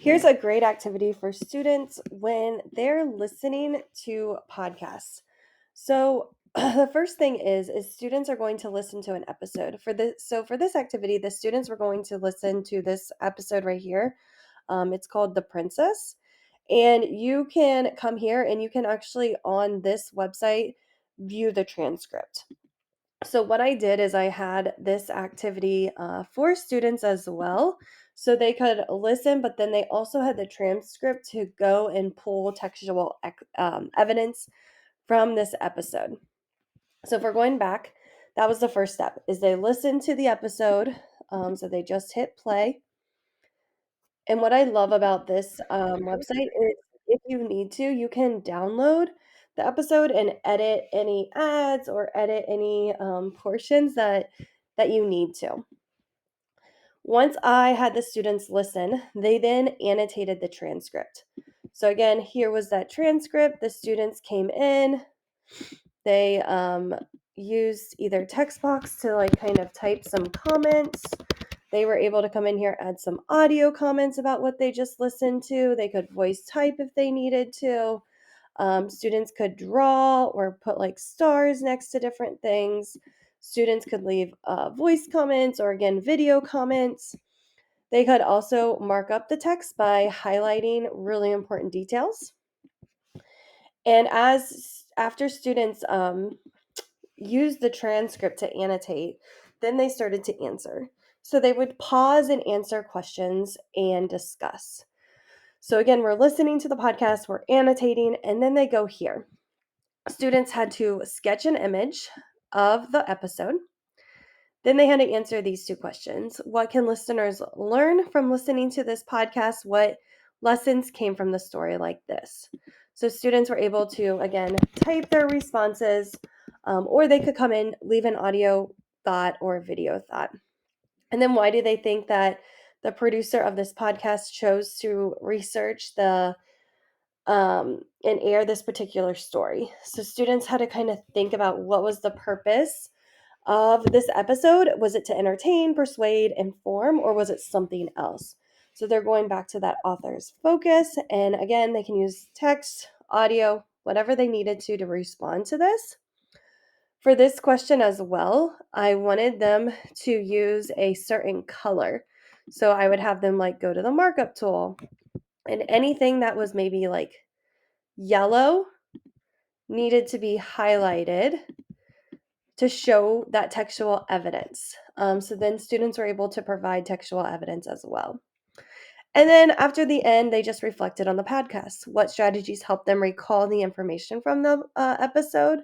Here's a great activity for students when they're listening to podcasts. So the first thing is students are going to listen to an episode. For this activity, the students were going to listen to this episode right here. It's called The Princess. And you can come here and you can actually on this website view the transcript. So what I did is I had this activity for students as well, so they could listen, but then they also had the transcript to go and pull textual evidence from this episode. So if we're going back, that was the first step, is they listened to the episode. So they just hit play. And what I love about this website is if you need to, you can download the episode and edit any ads or edit any portions that you need to. Once I had the students listen, they then annotated the transcript. So again, here was that transcript. The students came in, they used either text box to like kind of type some comments. They were able to come in here, add some audio comments about what they just listened to. They could voice type if they needed to. Students could draw or put like stars next to different things. Students could leave voice comments or again, video comments. They could also mark up the text by highlighting really important details. And after students used the transcript to annotate, then they started to answer. So they would pause and answer questions and discuss. So again, we're listening to the podcast, we're annotating, and then they go here. Students had to sketch an image of the episode. Then they had to answer these two questions. What can listeners learn from listening to this podcast? What lessons came from the story like this? So students were able to, again, type their responses, or they could come in, leave an audio thought or video thought. And then why do they think that the producer of this podcast chose to research and air this particular story? So students had to kind of think about what was the purpose of this episode. Was it to entertain, persuade, inform, or was it something else? So they're going back to that author's focus. And again, they can use text, audio, whatever they needed to respond to this. For this question as well, I wanted them to use a certain color. So I would have them like go to the markup tool, and anything that was maybe like yellow needed to be highlighted to show that textual evidence. So then students were able to provide textual evidence as well. And then after the end, they just reflected on the podcast. What strategies helped them recall the information from the episode,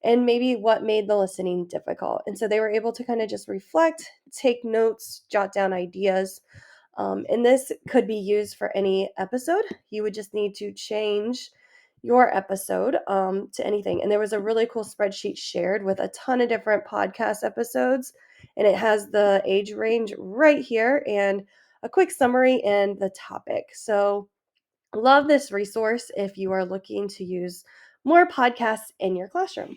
and maybe what made the listening difficult. And so they were able to kind of just reflect, take notes, jot down ideas. And this could be used for any episode. You would just need to change your episode to anything. And there was a really cool spreadsheet shared with a ton of different podcast episodes. And it has the age range right here and a quick summary and the topic. So, love this resource if you are looking to use more podcasts in your classroom.